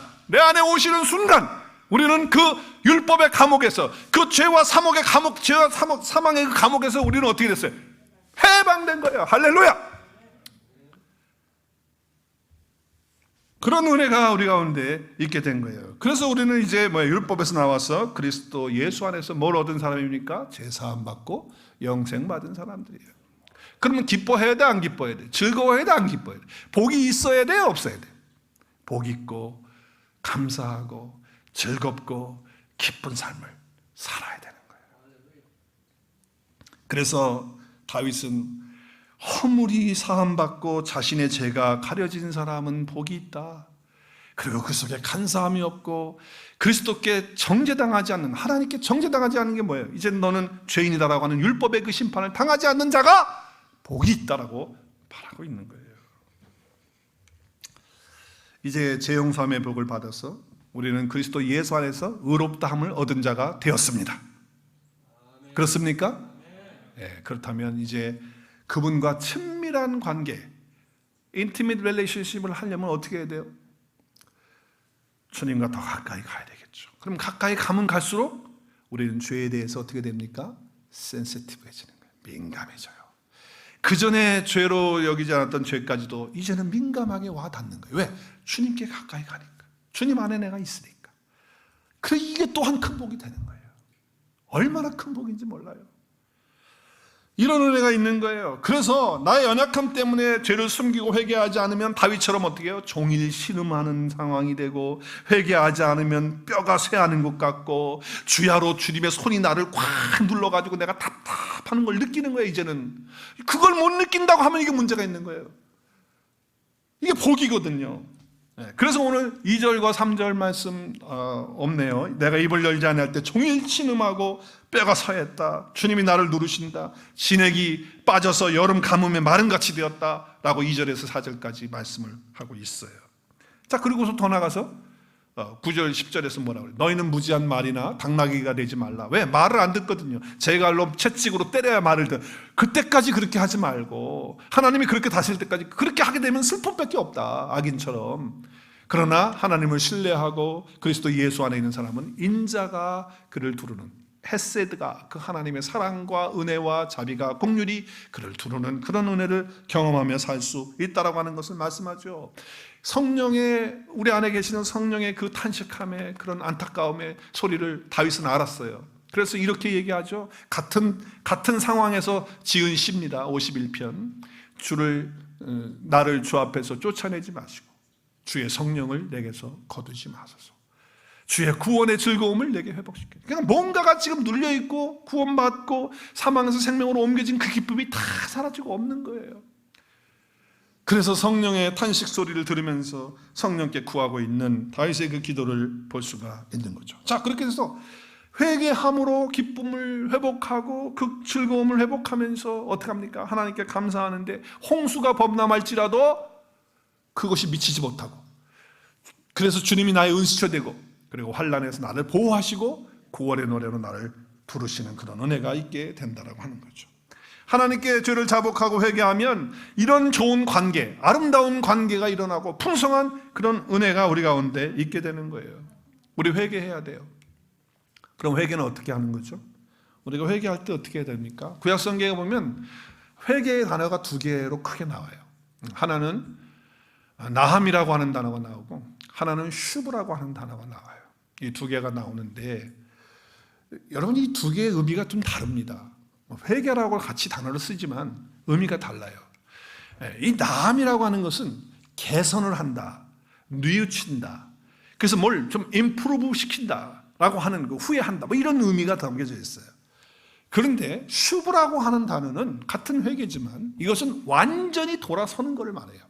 우리는 그 율법의 감옥에서, 그 죄와 사망의 그 감옥에서 우리는 어떻게 됐어요? 해방된 거예요. 할렐루야. 그런 은혜가 우리 가운데 있게 된 거예요. 그래서 우리는 이제 율법에서 나와서 그리스도 예수 안에서 뭘 얻은 사람입니까? 제사함 받고 영생 받은 사람들이에요. 그러면 기뻐해야 돼, 안 기뻐해야 돼? 즐거워해야 돼, 안 기뻐해야 돼? 복이 있어야 돼, 없어야 돼? 복 있고 감사하고 즐겁고 기쁜 삶을 살아야 되는 거예요. 그래서 다윗은 허물이 사함받고 자신의 죄가 가려진 사람은 복이 있다. 그리고 그 속에 간사함이 없고 그리스도께 정죄당하지 않는, 하나님께 정죄당하지 않는 게 뭐예요? 이제 너는 죄인이다라고 하는 율법의 그 심판을 당하지 않는 자가 복이 있다라고 말하고 있는 거예요. 이제 재용삼의 복을 받아서 우리는 그리스도 예수 안에서 의롭다함을 얻은 자가 되었습니다. 그렇습니까? 네, 그렇다면 이제 그분과 친밀한 관계, intimate relationship을 하려면 어떻게 해야 돼요? 주님과 더 가까이 가야 되겠죠. 그럼 가까이 가면 갈수록 우리는 죄에 대해서 어떻게 됩니까? sensitive해지는 거예요. 민감해져요. 그 전에 죄로 여기지 않았던 죄까지도 이제는 민감하게 와 닿는 거예요. 왜? 주님께 가까이 가니까. 주님 안에 내가 있으니까. 그래, 이게 또한 큰 복이 되는 거예요. 얼마나 큰 복인지 몰라요. 이런 은혜가 있는 거예요. 그래서 나의 연약함 때문에 죄를 숨기고 회개하지 않으면 다윗처럼 어떻게 해요? 종일 신음하는 상황이 되고, 회개하지 않으면 뼈가 쇠하는 것 같고, 주야로 주님의 손이 나를 꽉 눌러가지고 내가 답답하는 걸 느끼는 거예요. 이제는 그걸 못 느낀다고 하면 이게 문제가 있는 거예요. 이게 복이거든요. 그래서 오늘 2절과 3절 말씀 없네요. 내가 입을 열지 아니할 때 종일 신음하고 뼈가 서했다. 주님이 나를 누르신다. 진액이 빠져서 여름 가뭄에 마름같이 되었다 라고 2절에서 4절까지 말씀을 하고 있어요. 자, 그리고서 더 나가서 9절 10절에서 뭐라고 그래요? 너희는 무지한 말이나 당나귀가 되지 말라. 왜? 말을 안 듣거든요. 제 갈로 채찍으로 때려야 말을 듣. 그때까지 그렇게 하지 말고 하나님이 그렇게 다스릴 때까지 그렇게 하게 되면 슬픔밖에 없다. 악인처럼. 그러나 하나님을 신뢰하고 그리스도 예수 안에 있는 사람은 인자가 그를 두르는, 헤세드가, 그 하나님의 사랑과 은혜와 자비가 긍휼이 그를 두르는 그런 은혜를 경험하며 살 수 있다라고 하는 것을 말씀하죠. 성령의, 우리 안에 계시는 성령의 그 탄식함의 그런 안타까움의 소리를 다윗은 알았어요. 그래서 이렇게 얘기하죠. 같은 상황에서 지은 시입니다. 51편. 나를 주 앞에서 쫓아내지 마시고 주의 성령을 내게서 거두지 마소서. 주의 구원의 즐거움을 내게 회복시켜요. 그냥 뭔가가 지금 눌려있고 구원받고 사망에서 생명으로 옮겨진 그 기쁨이 다 사라지고 없는 거예요. 그래서 성령의 탄식 소리를 들으면서 성령께 구하고 있는 다윗의 그 기도를 볼 수가 있는 거죠. 자, 그렇게 해서 회개함으로 기쁨을 회복하고 그 즐거움을 회복하면서 어떻게 합니까? 하나님께 감사하는데 홍수가 범람할지라도 그것이 미치지 못하고, 그래서 주님이 나의 은수처 되고 그리고 환난에서 나를 보호하시고 구원의 노래로 나를 부르시는 그런 은혜가 있게 된다라고 하는 거죠. 하나님께 죄를 자복하고 회개하면 이런 좋은 관계, 아름다운 관계가 일어나고 풍성한 그런 은혜가 우리 가운데 있게 되는 거예요. 우리 회개해야 돼요. 그럼 회개는 어떻게 하는 거죠? 우리가 회개할 때 어떻게 해야 됩니까? 구약성경에 보면 회개의 단어가 두 개로 크게 나와요. 하나는 나함이라고 하는 단어가 나오고 하나는 슈브라고 하는 단어가 나와요. 이 두 개가 나오는데 여러분, 이 두 개의 의미가 좀 다릅니다. 회개라고 같이 단어를 쓰지만 의미가 달라요. 이 나함이라고 하는 것은 개선을 한다, 뉘우친다, 그래서 뭘 좀 임프루브 시킨다 라고 하는 거, 후회한다, 뭐 이런 의미가 담겨져 있어요. 그런데 슈브라고 하는 단어는 같은 회개지만 이것은 완전히 돌아서는 것을 말해요.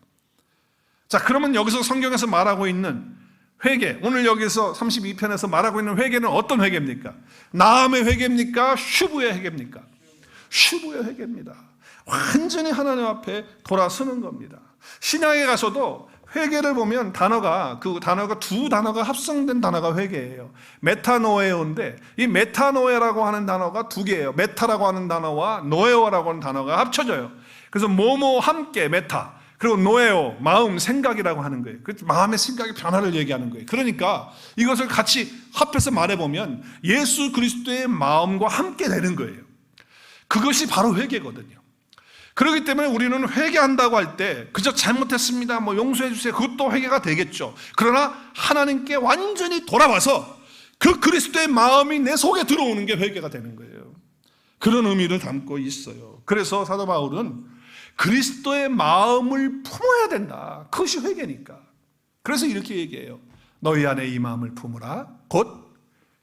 자, 그러면 여기서 성경에서 말하고 있는 회개, 오늘 여기서 32편에서 말하고 있는 회개는 어떤 회개입니까? 나함의 회개입니까? 슈브의 회개입니까? 슈브의 회개입니다. 완전히 하나님 앞에 돌아서는 겁니다. 신약에 가서도 회개를 보면 그 단어가 두 단어가 합성된 단어가 회개예요. 메타노에오인데 이 메타노에라고 하는 단어가 두 개예요. 메타라고 하는 단어와 노에오라고 하는 단어가 합쳐져요. 그래서 뭐뭐 함께 메타, 그리고 노에오, 마음, 생각이라고 하는 거예요. 그 마음의 생각의 변화를 얘기하는 거예요. 그러니까 이것을 같이 합해서 말해보면 예수 그리스도의 마음과 함께 되는 거예요. 그것이 바로 회개거든요. 그렇기 때문에 우리는 회개한다고 할 때 그저 잘못했습니다, 뭐 용서해 주세요, 그것도 회개가 되겠죠. 그러나 하나님께 완전히 돌아와서 그 그리스도의 마음이 내 속에 들어오는 게 회개가 되는 거예요. 그런 의미를 담고 있어요. 그래서 사도 바울은 그리스도의 마음을 품어야 된다. 그것이 회개니까. 그래서 이렇게 얘기해요. 너희 안에 이 마음을 품으라. 곧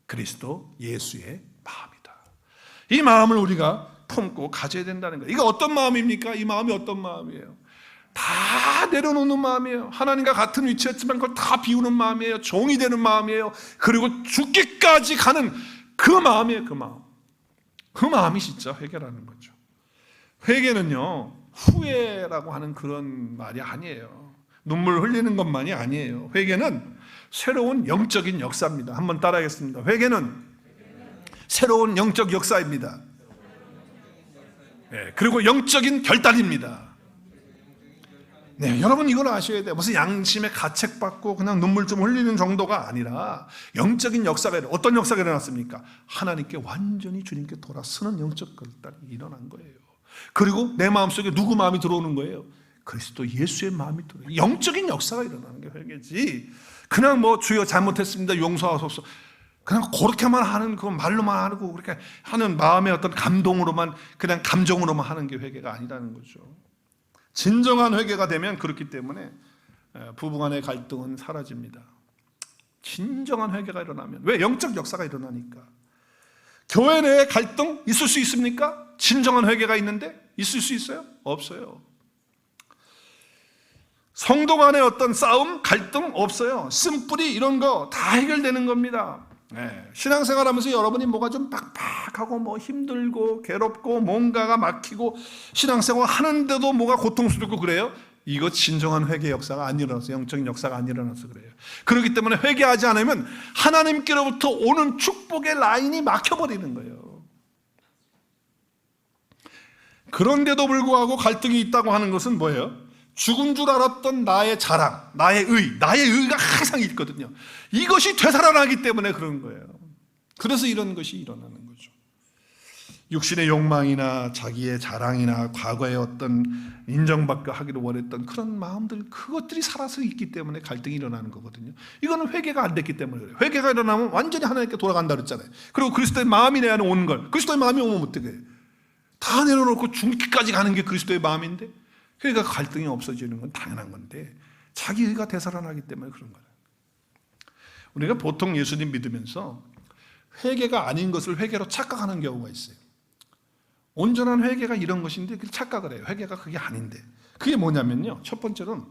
그리스도 예수의 마음이다. 이 마음을 우리가 품고 가져야 된다는 거예요. 이거 어떤 마음입니까? 이 마음이 어떤 마음이에요? 다 내려놓는 마음이에요. 하나님과 같은 위치였지만 그걸 다 비우는 마음이에요. 종이 되는 마음이에요. 그리고 죽기까지 가는 그 마음이에요. 그 마음. 그 마음이 진짜 회개라는 거죠. 회개는요, 후회라고 하는 그런 말이 아니에요. 눈물 흘리는 것만이 아니에요. 회개는 새로운 영적인 역사입니다. 한번 따라하겠습니다. 회개는 새로운 영적 역사입니다. 네, 그리고 영적인 결단입니다. 네, 여러분 이걸 아셔야 돼요. 무슨 양심에 가책받고 그냥 눈물 좀 흘리는 정도가 아니라 영적인 역사가 어떤 역사가 일어났습니까? 하나님께 완전히 주님께 돌아서는 영적 결단이 일어난 거예요. 그리고 내 마음속에 누구 마음이 들어오는 거예요? 그리스도 예수의 마음이 들어오는, 영적인 역사가 일어나는 게 회개지. 그냥 뭐 주여 잘못했습니다, 용서하소서, 그냥 그렇게만 하는, 그 말로만 하고 그렇게 하는 마음의 어떤 감동으로만, 그냥 감정으로만 하는 게 회개가 아니라는 거죠. 진정한 회개가 되면, 그렇기 때문에 부부간의 갈등은 사라집니다. 진정한 회개가 일어나면. 왜? 영적 역사가 일어나니까. 교회 내에 갈등 있을 수 있습니까? 진정한 회개가 있는데 있을 수 있어요? 없어요. 성도 간의 어떤 싸움, 갈등 없어요. 쓴뿌리 이런 거 다 해결되는 겁니다. 신앙생활하면서 여러분이 뭐가 좀 빡빡하고 뭐 힘들고 괴롭고 뭔가가 막히고 신앙생활 하는데도 뭐가 고통스럽고 그래요? 이거 진정한 회개 역사가 안 일어나서, 영적인 역사가 안 일어나서 그래요. 그렇기 때문에 회개하지 않으면 하나님께로부터 오는 축복의 라인이 막혀버리는 거예요. 그런데도 불구하고 갈등이 있다고 하는 것은 뭐예요? 죽은 줄 알았던 나의 자랑, 나의 의가 항상 있거든요. 이것이 되살아나기 때문에 그런 거예요. 그래서 이런 것이 일어나는 거죠. 육신의 욕망이나 자기의 자랑이나 과거의 어떤 인정받고 하기를 원했던 그런 마음들, 그것들이 살아서 있기 때문에 갈등이 일어나는 거거든요. 이거는 회개가 안 됐기 때문에 그래요. 회개가 일어나면 완전히 하나님께 돌아간다 그랬잖아요. 그리고 그리스도의 마음이 내 안에 오는 걸, 그리스도의 마음이 오면 어떻게 해요? 다 내려놓고 죽기까지 가는 게 그리스도의 마음인데, 그러니까 갈등이 없어지는 건 당연한 건데 자기 의가 되살아나기 때문에 그런 거예요. 우리가 보통 예수님 믿으면서 회개가 아닌 것을 회개로 착각하는 경우가 있어요. 온전한 회개가 이런 것인데 착각을 해요. 회개가 그게 아닌데. 그게 뭐냐면요, 첫 번째는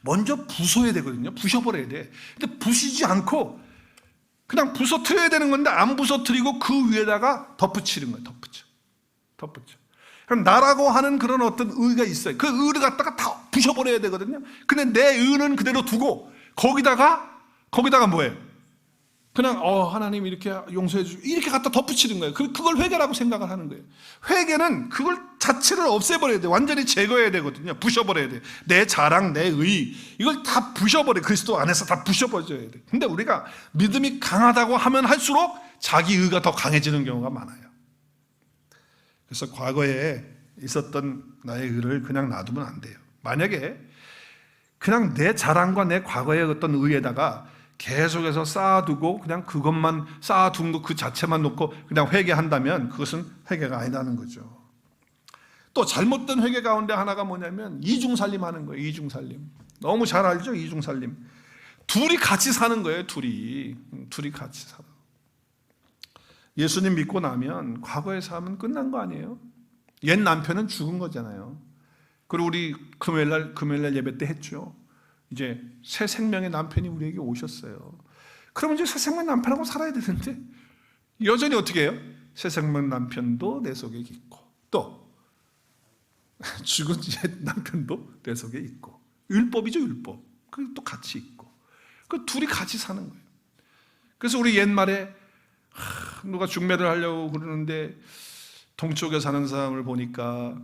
먼저 부숴야 되거든요. 부셔버려야 돼. 근데 부시지 않고 그냥 부서뜨려야 되는 건데 안 부서뜨리고 그 위에다가 덧붙이는 거예요. 덧붙여. 그럼 나라고 하는 그런 어떤 의가 있어요. 그 의를 갖다가 다 부셔버려야 되거든요. 근데 내 의는 그대로 두고 거기다가 뭐예요? 그냥 하나님 이렇게 용서해 주시고 이렇게 갖다 덧붙이는 거예요. 그걸 회개라고 생각을 하는 거예요. 회개는 그걸 자체를 없애버려야 돼요. 완전히 제거해야 되거든요. 부셔버려야 돼요. 내 자랑, 내 의, 이걸 다 부셔버려요. 그리스도 안에서 다 부셔버려야 돼요. 근데 우리가 믿음이 강하다고 하면 할수록 자기 의가 더 강해지는 경우가 많아요. 그래서 과거에 있었던 나의 의를 그냥 놔두면 안 돼요. 만약에 그냥 내 자랑과 내 과거의 어떤 의에다가 계속해서 쌓아두고 그냥 그것만 쌓아둔 거 그 자체만 놓고 그냥 회개한다면 그것은 회개가 아니라는 거죠. 또 잘못된 회개 가운데 하나가 뭐냐면 이중살림 하는 거예요. 이중살림. 너무 잘 알죠? 이중살림. 둘이 같이 사는 거예요. 둘이 같이 살아. 예수님 믿고 나면 과거의 삶은 끝난 거 아니에요? 옛 남편은 죽은 거잖아요. 그리고 우리 금요일날 예배 때 했죠. 이제 새 생명의 남편이 우리에게 오셨어요. 그러면 이제 새 생명 남편하고 살아야 되는데 여전히 어떻게 해요? 새 생명 남편도 내 속에 있고 또 죽은 옛 남편도 내 속에 있고 율법이죠, 율법. 그리고 또 같이 있고 그 둘이 같이 사는 거예요. 그래서 우리 옛말에 누가 중매를 하려고 그러는데 동쪽에 사는 사람을 보니까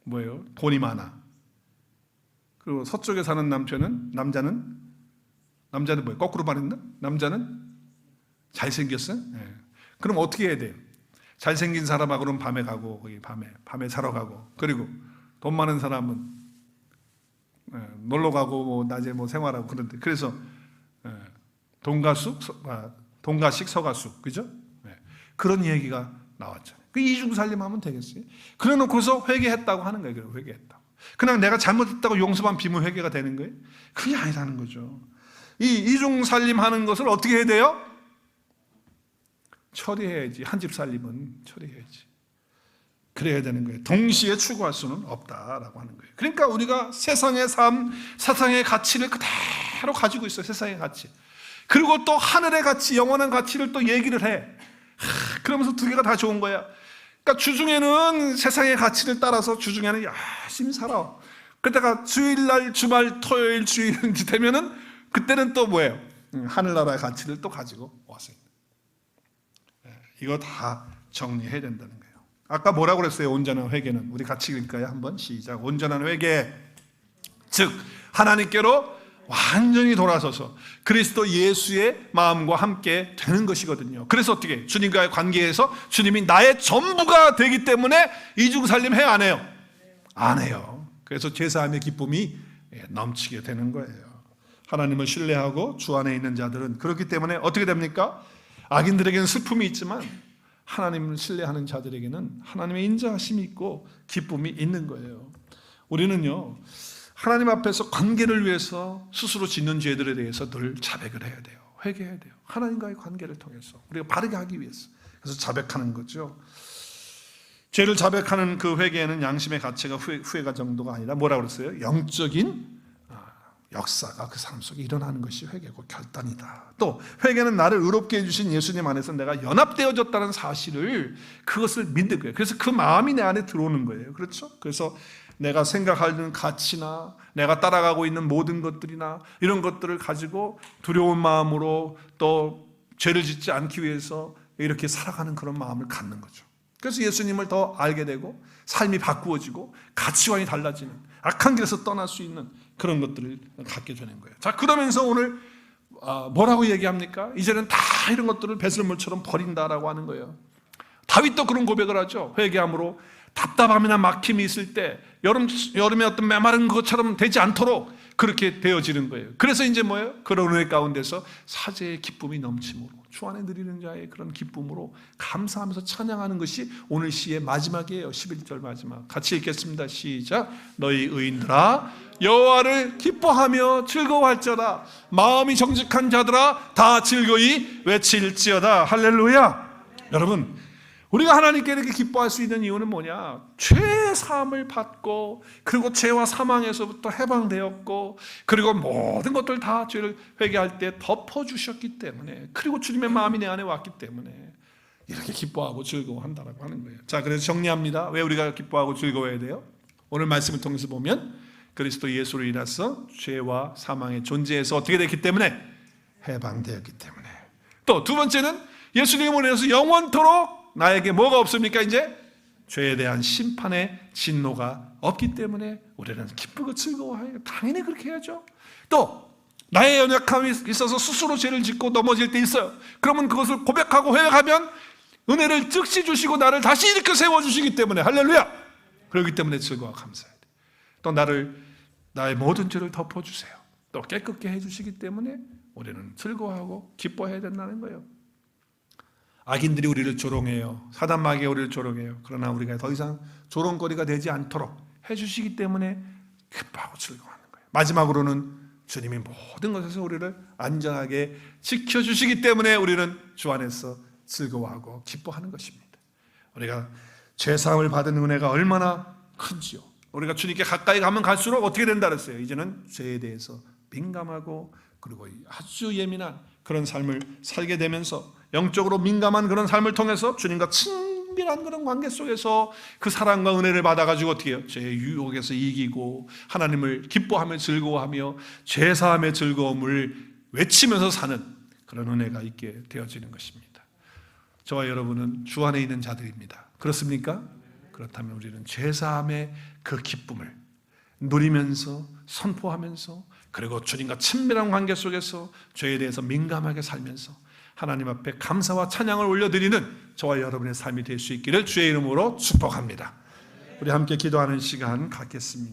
뭐예요? 돈이 많아. 그리고 서쪽에 사는 남자는 뭐예요? 거꾸로 말했나? 남자는 잘생겼어요? 네. 그럼 어떻게 해야 돼요? 잘생긴 사람하고는 밤에 가고 거기 밤에 사러 가고, 그리고 돈 많은 사람은 놀러 가고 뭐 낮에 뭐 생활하고 그런데, 그래서 동가식 서가숙, 그죠? 네. 그런 얘기가 나왔잖아요. 그 이중살림하면 되겠어요? 그래 놓고서 회개했다고 하는 거예요. 회개했다. 그냥 내가 잘못했다고 용서만 비면 회개가 되는 거예요? 그게 아니라는 거죠. 이 이중살림하는 것을 어떻게 해야 돼요? 처리해야지. 한 집 살림은 처리해야지. 그래야 되는 거예요. 동시에 추구할 수는 없다라고 하는 거예요. 그러니까 우리가 세상의 삶, 세상의 가치를 그대로 가지고 있어요. 세상의 가치. 그리고 또 하늘의 가치, 영원한 가치를 또 얘기를 해. 그러면서 두 개가 다 좋은 거야. 그러니까 주중에는 세상의 가치를 따라서 주중에는 열심히 살아. 그러다가 주일날, 주말, 토요일, 주일 되면은 그때는 또 뭐예요? 하늘나라의 가치를 또 가지고 왔어요. 이거 다 정리해야 된다는 거예요. 아까 뭐라고 그랬어요? 온전한 회개는. 우리 같이 읽을까요? 한번 시작. 온전한 회개, 즉 하나님께로 완전히 돌아서서 그리스도 예수의 마음과 함께 되는 것이거든요. 그래서 어떻게? 주님과의 관계에서 주님이 나의 전부가 되기 때문에 이중살림 해요? 안 해요? 안 해요. 그래서 제사함의 기쁨이 넘치게 되는 거예요. 하나님을 신뢰하고 주 안에 있는 자들은 그렇기 때문에 어떻게 됩니까? 악인들에게는 슬픔이 있지만 하나님을 신뢰하는 자들에게는 하나님의 인자하심이 있고 기쁨이 있는 거예요. 우리는요, 하나님 앞에서 관계를 위해서 스스로 짓는 죄들에 대해서 늘 자백을 해야 돼요. 회개해야 돼요. 하나님과의 관계를 통해서 우리가 바르게 하기 위해서. 그래서 자백하는 거죠. 죄를 자백하는 그 회개에는 양심의 가치가 후회가 정도가 아니라 뭐라고 그랬어요? 영적인 역사가 그 사람 속에 일어나는 것이 회개고 결단이다. 또 회개는 나를 의롭게 해주신 예수님 안에서 내가 연합되어졌다는 사실을, 그것을 믿는 거예요. 그래서 그 마음이 내 안에 들어오는 거예요. 그렇죠? 그래서 내가 생각하는 가치나 내가 따라가고 있는 모든 것들이나 이런 것들을 가지고 두려운 마음으로 또 죄를 짓지 않기 위해서 이렇게 살아가는 그런 마음을 갖는 거죠. 그래서 예수님을 더 알게 되고 삶이 바꾸어지고 가치관이 달라지는, 악한 길에서 떠날 수 있는 그런 것들을 갖게 되는 거예요. 자, 그러면서 오늘 뭐라고 얘기합니까? 이제는 다 이런 것들을 배설물처럼 버린다라고 하는 거예요. 다윗도 그런 고백을 하죠. 회개함으로 답답함이나 막힘이 있을 때 여름에 어떤 메마른 것처럼 되지 않도록 그렇게 되어지는 거예요. 그래서 이제 뭐예요? 그런 은혜 가운데서 사죄의 기쁨이 넘침으로, 주 안에 누리는 자의 그런 기쁨으로 감사하면서 찬양하는 것이 오늘 시의 마지막이에요. 11절 마지막. 같이 읽겠습니다. 시작. 너희 의인들아 여호와를 기뻐하며 즐거워할지어다. 마음이 정직한 자들아 다 즐거이 외칠지어다. 할렐루야. 여러분, 우리가 하나님께 이렇게 기뻐할 수 있는 이유는 뭐냐? 죄의 사함을 받고, 그리고 죄와 사망에서부터 해방되었고, 그리고 모든 것들 다 죄를 회개할 때 덮어주셨기 때문에, 그리고 주님의 마음이 내 안에 왔기 때문에 이렇게 기뻐하고 즐거워한다라고 하는 거예요. 자, 그래서 정리합니다. 왜 우리가 기뻐하고 즐거워해야 돼요? 오늘 말씀을 통해서 보면 그리스도 예수로 인해서 죄와 사망의 존재에서 어떻게 됐기 때문에? 해방되었기 때문에. 또 두 번째는 예수님으로 인해서 영원토록 나에게 뭐가 없습니까? 이제 죄에 대한 심판의 진노가 없기 때문에 우리는 기쁘고 즐거워해요. 당연히 그렇게 해야죠. 또 나의 연약함이 있어서 스스로 죄를 짓고 넘어질 때 있어요. 그러면 그것을 고백하고 회개하면 은혜를 즉시 주시고 나를 다시 일으켜 세워주시기 때문에, 할렐루야! 그렇기 때문에 즐거워 감사해야 돼요. 또 나의 모든 죄를 덮어주세요. 또 깨끗게 해주시기 때문에 우리는 즐거워하고 기뻐해야 된다는 거예요. 악인들이 우리를 조롱해요. 사단 마귀가 우리를 조롱해요. 그러나 우리가 더 이상 조롱거리가 되지 않도록 해주시기 때문에 기뻐하고 즐거워하는 거예요. 마지막으로는 주님이 모든 것에서 우리를 안전하게 지켜주시기 때문에 우리는 주 안에서 즐거워하고 기뻐하는 것입니다. 우리가 죄사함을 받은 은혜가 얼마나 큰지요. 우리가 주님께 가까이 가면 갈수록 어떻게 된다 그랬어요? 이제는 죄에 대해서 민감하고 그리고 아주 예민한 그런 삶을 살게 되면서 영적으로 민감한 그런 삶을 통해서 주님과 친밀한 그런 관계 속에서 그 사랑과 은혜를 받아가지고 어떻게 해요? 죄의 유혹에서 이기고 하나님을 기뻐하며 즐거워하며 죄사함의 즐거움을 외치면서 사는 그런 은혜가 있게 되어지는 것입니다. 저와 여러분은 주 안에 있는 자들입니다. 그렇습니까? 그렇다면 우리는 죄사함의 그 기쁨을 누리면서 선포하면서, 그리고 주님과 친밀한 관계 속에서 죄에 대해서 민감하게 살면서 하나님 앞에 감사와 찬양을 올려드리는 저와 여러분의 삶이 될 수 있기를 주의 이름으로 축복합니다. 우리 함께 기도하는 시간 갖겠습니다.